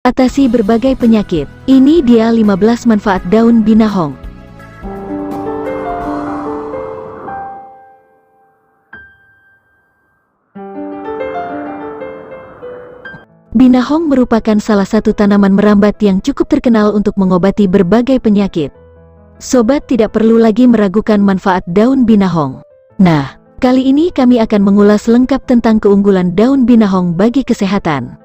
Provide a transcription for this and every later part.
Atasi berbagai penyakit. Ini dia 15 manfaat daun binahong. Binahong merupakan salah satu tanaman merambat yang cukup terkenal untuk mengobati berbagai penyakit. Sobat tidak perlu lagi meragukan manfaat daun binahong. Nah, kali ini kami akan mengulas lengkap tentang keunggulan daun binahong bagi kesehatan.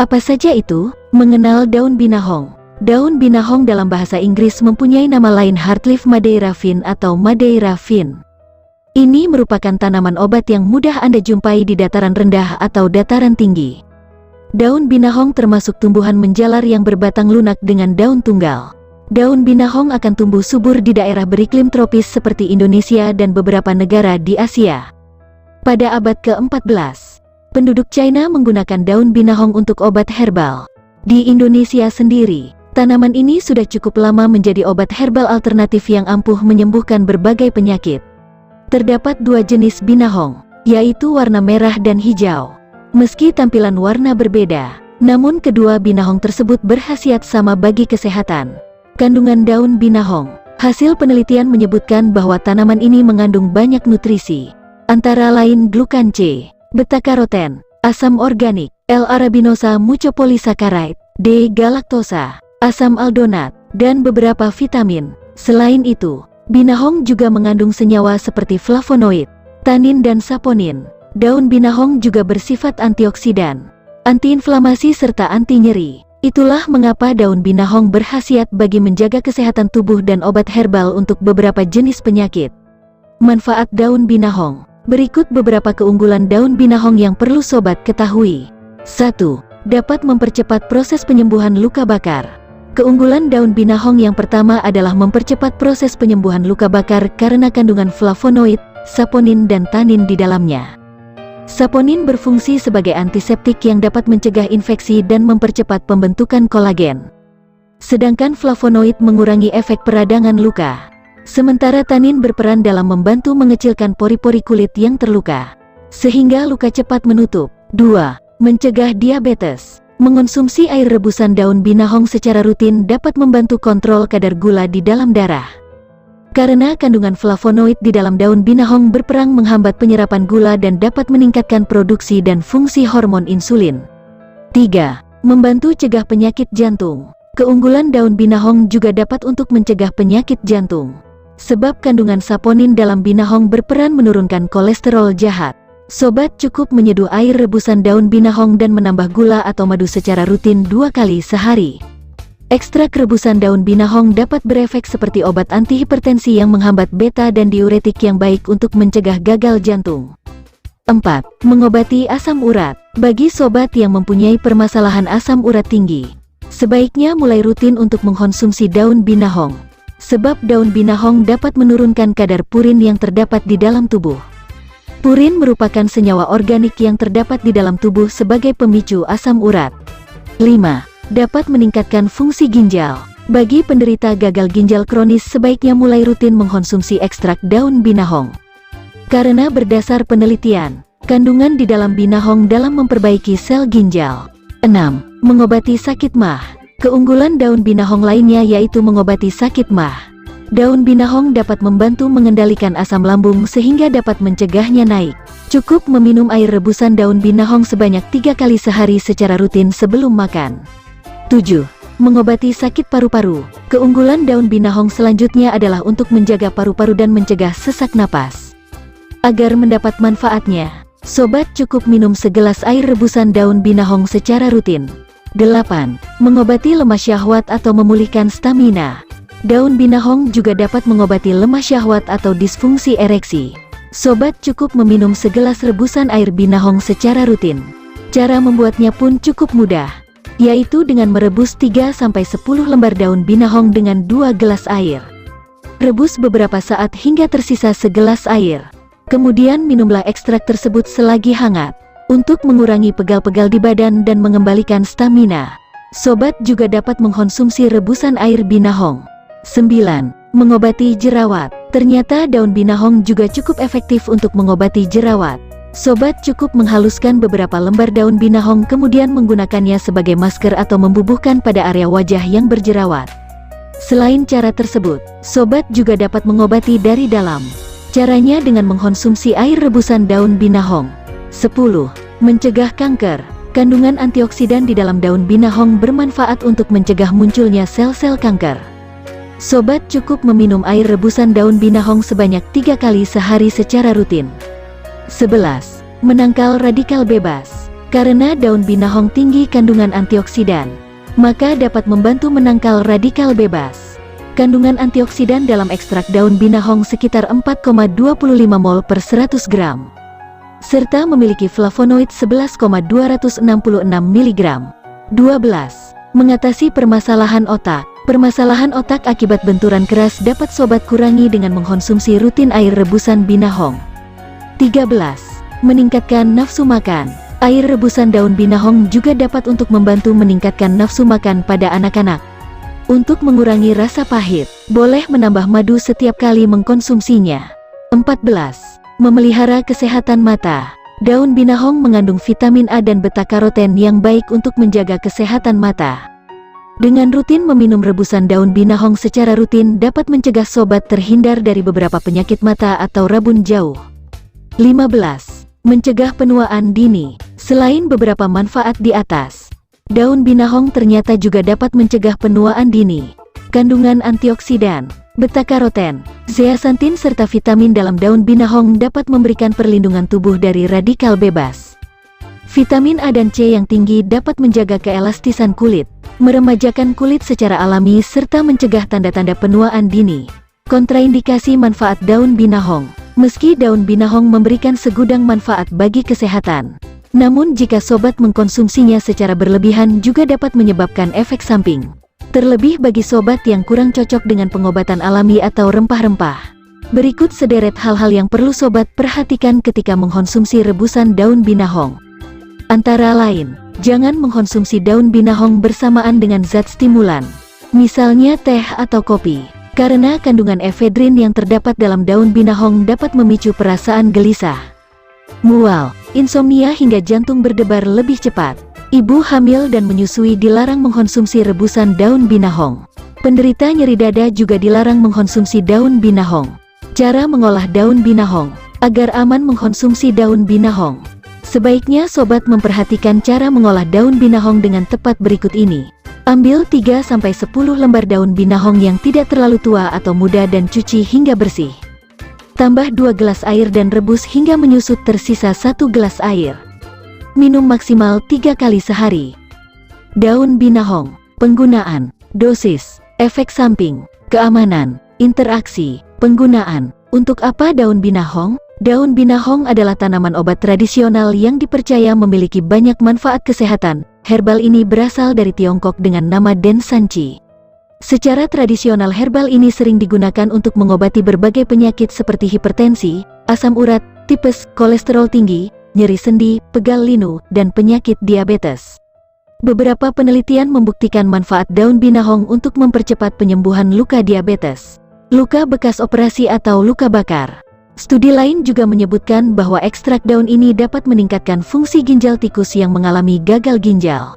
Apa saja itu? Mengenal daun binahong. Daun binahong dalam bahasa Inggris mempunyai nama lain Heartleaf madeiraffin atau Madeira Finn. Ini merupakan tanaman obat yang mudah Anda jumpai di dataran rendah atau dataran tinggi. Daun binahong termasuk tumbuhan menjalar yang berbatang lunak dengan daun tunggal. Daun binahong akan tumbuh subur di daerah beriklim tropis seperti Indonesia dan beberapa negara di Asia. Pada abad ke-14, penduduk China menggunakan daun binahong untuk obat herbal. Di Indonesia sendiri, tanaman ini sudah cukup lama menjadi obat herbal alternatif yang ampuh menyembuhkan berbagai penyakit. Terdapat dua jenis binahong, yaitu warna merah dan hijau. Meski tampilan warna berbeda, namun kedua binahong tersebut berkhasiat sama bagi kesehatan. Kandungan daun binahong. Hasil penelitian menyebutkan bahwa tanaman ini mengandung banyak nutrisi, antara lain glukan C, beta-karoten, asam organik, L-arabinosa mucopolisaccharides, D-galaktosa, asam aldonat, dan beberapa vitamin. Selain itu, binahong juga mengandung senyawa seperti flavonoid, tanin dan saponin. Daun binahong juga bersifat antioksidan, antiinflamasi serta anti nyeri. Itulah mengapa daun binahong berkhasiat bagi menjaga kesehatan tubuh dan obat herbal untuk beberapa jenis penyakit. Manfaat daun binahong. Berikut beberapa keunggulan daun binahong yang perlu sobat ketahui. 1. Dapat mempercepat proses penyembuhan luka bakar. Keunggulan daun binahong yang pertama adalah mempercepat proses penyembuhan luka bakar karena kandungan flavonoid, saponin dan tanin di dalamnya. Saponin berfungsi sebagai antiseptik yang dapat mencegah infeksi dan mempercepat pembentukan kolagen. Sedangkan flavonoid mengurangi efek peradangan luka. Sementara tanin berperan dalam membantu mengecilkan pori-pori kulit yang terluka, sehingga luka cepat menutup. 2. Mencegah diabetes. Mengonsumsi air rebusan daun binahong secara rutin dapat membantu kontrol kadar gula di dalam darah. Karena kandungan flavonoid di dalam daun binahong berperan menghambat penyerapan gula dan dapat meningkatkan produksi dan fungsi hormon insulin. 3. Membantu cegah penyakit jantung. Keunggulan daun binahong juga dapat untuk mencegah penyakit jantung. Sebab kandungan saponin dalam binahong berperan menurunkan kolesterol jahat. Sobat cukup menyeduh air rebusan daun binahong dan menambah gula atau madu secara rutin 2 kali sehari. Ekstrak rebusan daun binahong dapat berefek seperti obat antihipertensi yang menghambat beta dan diuretik yang baik untuk mencegah gagal jantung. 4. Mengobati asam urat. Bagi sobat yang mempunyai permasalahan asam urat tinggi, sebaiknya mulai rutin untuk mengkonsumsi daun binahong. Sebab daun binahong dapat menurunkan kadar purin yang terdapat di dalam tubuh. Purin merupakan senyawa organik yang terdapat di dalam tubuh sebagai pemicu asam urat. 5. Dapat meningkatkan fungsi ginjal. Bagi penderita gagal ginjal kronis sebaiknya mulai rutin mengkonsumsi ekstrak daun binahong. Karena berdasar penelitian, kandungan di dalam binahong dalam memperbaiki sel ginjal. 6. Mengobati sakit mah. Keunggulan daun binahong lainnya yaitu mengobati sakit mah. Daun binahong dapat membantu mengendalikan asam lambung sehingga dapat mencegahnya naik. Cukup meminum air rebusan daun binahong sebanyak 3 kali sehari secara rutin sebelum makan. 7. Mengobati sakit paru-paru. Keunggulan daun binahong selanjutnya adalah untuk menjaga paru-paru dan mencegah sesak napas. Agar mendapat manfaatnya, sobat cukup minum segelas air rebusan daun binahong secara rutin. 8. Mengobati lemah syahwat atau memulihkan stamina. Daun binahong juga dapat mengobati lemah syahwat atau disfungsi ereksi. Sobat cukup meminum segelas rebusan air binahong secara rutin. Cara membuatnya pun cukup mudah, yaitu dengan merebus 3-10 lembar daun binahong dengan 2 gelas air. Rebus beberapa saat hingga tersisa segelas air. Kemudian minumlah ekstrak tersebut selagi hangat, untuk mengurangi pegal-pegal di badan dan mengembalikan stamina. Sobat juga dapat mengkonsumsi rebusan air binahong. 9. Mengobati jerawat. Ternyata daun binahong juga cukup efektif untuk mengobati jerawat. Sobat cukup menghaluskan beberapa lembar daun binahong kemudian menggunakannya sebagai masker atau membubuhkan pada area wajah yang berjerawat. Selain cara tersebut, sobat juga dapat mengobati dari dalam. Caranya dengan mengkonsumsi air rebusan daun binahong. 10. Mencegah kanker. Kandungan antioksidan di dalam daun binahong bermanfaat untuk mencegah munculnya sel-sel kanker. Sobat cukup meminum air rebusan daun binahong sebanyak 3 kali sehari secara rutin. 11. Menangkal radikal bebas. Karena daun binahong tinggi kandungan antioksidan, maka dapat membantu menangkal radikal bebas. Kandungan antioksidan dalam ekstrak daun binahong sekitar 4,25 mol per 100 gram. Serta memiliki flavonoid 11,266 mg. 12. Mengatasi permasalahan otak. Permasalahan otak akibat benturan keras dapat sobat kurangi dengan mengkonsumsi rutin air rebusan binahong. 13. Meningkatkan nafsu makan. Air rebusan daun binahong juga dapat untuk membantu meningkatkan nafsu makan pada anak-anak. Untuk mengurangi rasa pahit, boleh menambah madu setiap kali mengkonsumsinya. 14. Memelihara kesehatan mata. Daun binahong mengandung vitamin A dan beta-karoten yang baik untuk menjaga kesehatan mata. Dengan rutin meminum rebusan daun binahong secara rutin dapat mencegah sobat terhindar dari beberapa penyakit mata atau rabun jauh. 15. Mencegah penuaan dini. Selain beberapa manfaat di atas, daun binahong ternyata juga dapat mencegah penuaan dini. Kandungan antioksidan, beta-karoten, zeaxanthin serta vitamin dalam daun binahong dapat memberikan perlindungan tubuh dari radikal bebas. Vitamin A dan C yang tinggi dapat menjaga keelastisan kulit, meremajakan kulit secara alami serta mencegah tanda-tanda penuaan dini. Kontraindikasi manfaat daun binahong. Meski daun binahong memberikan segudang manfaat bagi kesehatan, namun jika sobat mengkonsumsinya secara berlebihan juga dapat menyebabkan efek samping. Terlebih bagi sobat yang kurang cocok dengan pengobatan alami atau rempah-rempah. Berikut sederet hal-hal yang perlu sobat perhatikan ketika mengkonsumsi rebusan daun binahong. Antara lain, jangan mengkonsumsi daun binahong bersamaan dengan zat stimulan, misalnya teh atau kopi. Karena kandungan efedrin yang terdapat dalam daun binahong dapat memicu perasaan gelisah, mual, insomnia hingga jantung berdebar lebih cepat. Ibu hamil dan menyusui dilarang mengkonsumsi rebusan daun binahong. Penderita nyeri dada juga dilarang mengkonsumsi daun binahong. Cara mengolah daun binahong. Agar aman mengkonsumsi daun binahong, sebaiknya sobat memperhatikan cara mengolah daun binahong dengan tepat berikut ini. Ambil 3-10 lembar daun binahong yang tidak terlalu tua atau muda dan cuci hingga bersih. Tambah 2 gelas air dan rebus hingga menyusut tersisa 1 gelas air. Minum maksimal 3 kali sehari. Daun binahong. Penggunaan, dosis, efek samping, keamanan, interaksi, penggunaan. Untuk apa daun binahong? Daun binahong adalah tanaman obat tradisional yang dipercaya memiliki banyak manfaat kesehatan. Herbal ini berasal dari Tiongkok dengan nama Densanchi. Secara tradisional herbal ini sering digunakan untuk mengobati berbagai penyakit seperti hipertensi, asam urat, tipes, kolesterol tinggi, nyeri sendi, pegal linu, dan penyakit diabetes. Beberapa penelitian membuktikan manfaat daun binahong untuk mempercepat penyembuhan luka diabetes, luka bekas operasi atau luka bakar. Studi lain juga menyebutkan bahwa ekstrak daun ini dapat meningkatkan fungsi ginjal tikus yang mengalami gagal ginjal.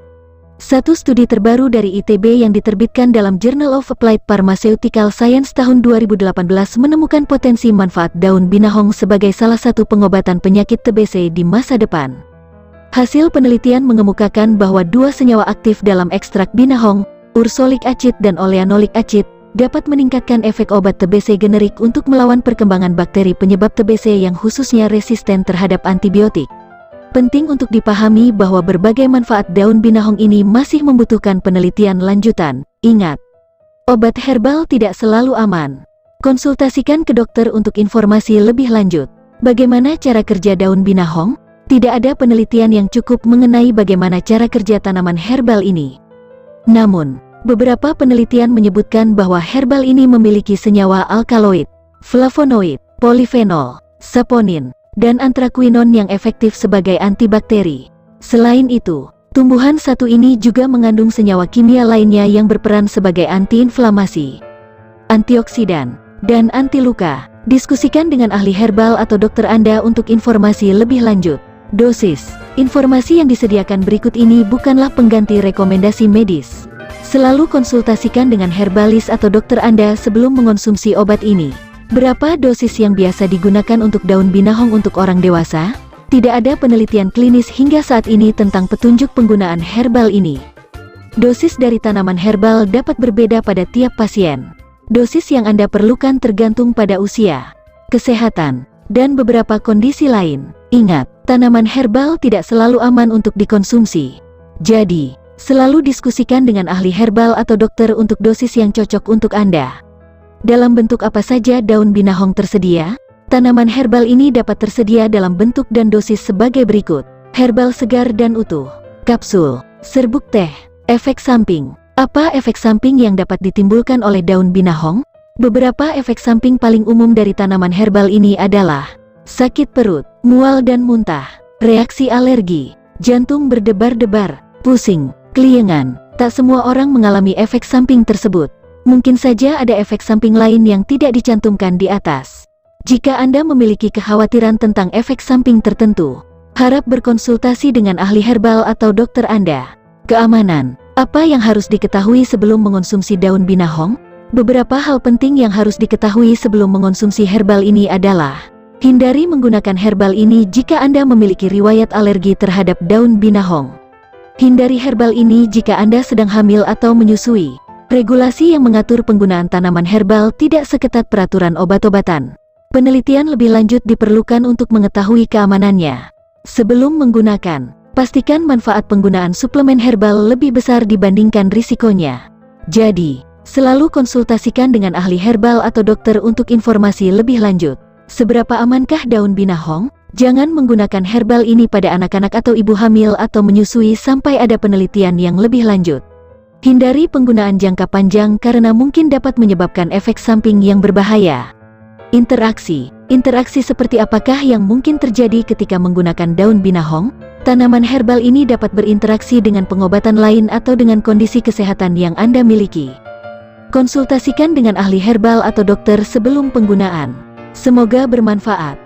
Satu studi terbaru dari ITB yang diterbitkan dalam Journal of Applied Pharmaceutical Science tahun 2018 menemukan potensi manfaat daun binahong sebagai salah satu pengobatan penyakit TBC di masa depan. Hasil penelitian mengemukakan bahwa 2 senyawa aktif dalam ekstrak binahong, ursolik acid dan oleanolik acid, dapat meningkatkan efek obat TBC generik untuk melawan perkembangan bakteri penyebab TBC yang khususnya resisten terhadap antibiotik. Penting untuk dipahami bahwa berbagai manfaat daun binahong ini masih membutuhkan penelitian lanjutan. Ingat, obat herbal tidak selalu aman. Konsultasikan ke dokter untuk informasi lebih lanjut. Bagaimana cara kerja daun binahong? Tidak ada penelitian yang cukup mengenai bagaimana cara kerja tanaman herbal ini. Namun, beberapa penelitian menyebutkan bahwa herbal ini memiliki senyawa alkaloid, flavonoid, polifenol, saponin, dan anthraquinone yang efektif sebagai antibakteri. Selain itu, tumbuhan satu ini juga mengandung senyawa kimia lainnya yang berperan sebagai antiinflamasi, antioksidan, dan anti luka. Diskusikan dengan ahli herbal atau dokter Anda untuk informasi lebih lanjut. Dosis. Informasi yang disediakan berikut ini bukanlah pengganti rekomendasi medis. Selalu konsultasikan dengan herbalis atau dokter Anda sebelum mengonsumsi obat ini. Berapa dosis yang biasa digunakan untuk daun binahong untuk orang dewasa? Tidak ada penelitian klinis hingga saat ini tentang petunjuk penggunaan herbal ini. Dosis dari tanaman herbal dapat berbeda pada tiap pasien. Dosis yang Anda perlukan tergantung pada usia, kesehatan, dan beberapa kondisi lain. Ingat, tanaman herbal tidak selalu aman untuk dikonsumsi. Jadi, selalu diskusikan dengan ahli herbal atau dokter untuk dosis yang cocok untuk Anda. Dalam bentuk apa saja daun binahong tersedia? Tanaman herbal ini dapat tersedia dalam bentuk dan dosis sebagai berikut. Herbal segar dan utuh. Kapsul. Serbuk teh. Efek samping. Apa efek samping yang dapat ditimbulkan oleh daun binahong? Beberapa efek samping paling umum dari tanaman herbal ini adalah sakit perut, mual dan muntah, reaksi alergi, jantung berdebar-debar, pusing, keliengan. Tak semua orang mengalami efek samping tersebut. Mungkin saja ada efek samping lain yang tidak dicantumkan di atas. Jika Anda memiliki kekhawatiran tentang efek samping tertentu, harap berkonsultasi dengan ahli herbal atau dokter Anda. Keamanan. Apa yang harus diketahui sebelum mengonsumsi daun binahong? Beberapa hal penting yang harus diketahui sebelum mengonsumsi herbal ini adalah: hindari menggunakan herbal ini jika Anda memiliki riwayat alergi terhadap daun binahong. Hindari herbal ini jika Anda sedang hamil atau menyusui. Regulasi yang mengatur penggunaan tanaman herbal tidak seketat peraturan obat-obatan. Penelitian lebih lanjut diperlukan untuk mengetahui keamanannya. Sebelum menggunakan, pastikan manfaat penggunaan suplemen herbal lebih besar dibandingkan risikonya. Jadi, selalu konsultasikan dengan ahli herbal atau dokter untuk informasi lebih lanjut. Seberapa amankah daun binahong? Jangan menggunakan herbal ini pada anak-anak atau ibu hamil atau menyusui sampai ada penelitian yang lebih lanjut. Hindari penggunaan jangka panjang karena mungkin dapat menyebabkan efek samping yang berbahaya. Interaksi. Interaksi seperti apakah yang mungkin terjadi ketika menggunakan daun binahong? Tanaman herbal ini dapat berinteraksi dengan pengobatan lain atau dengan kondisi kesehatan yang Anda miliki. Konsultasikan dengan ahli herbal atau dokter sebelum penggunaan. Semoga bermanfaat.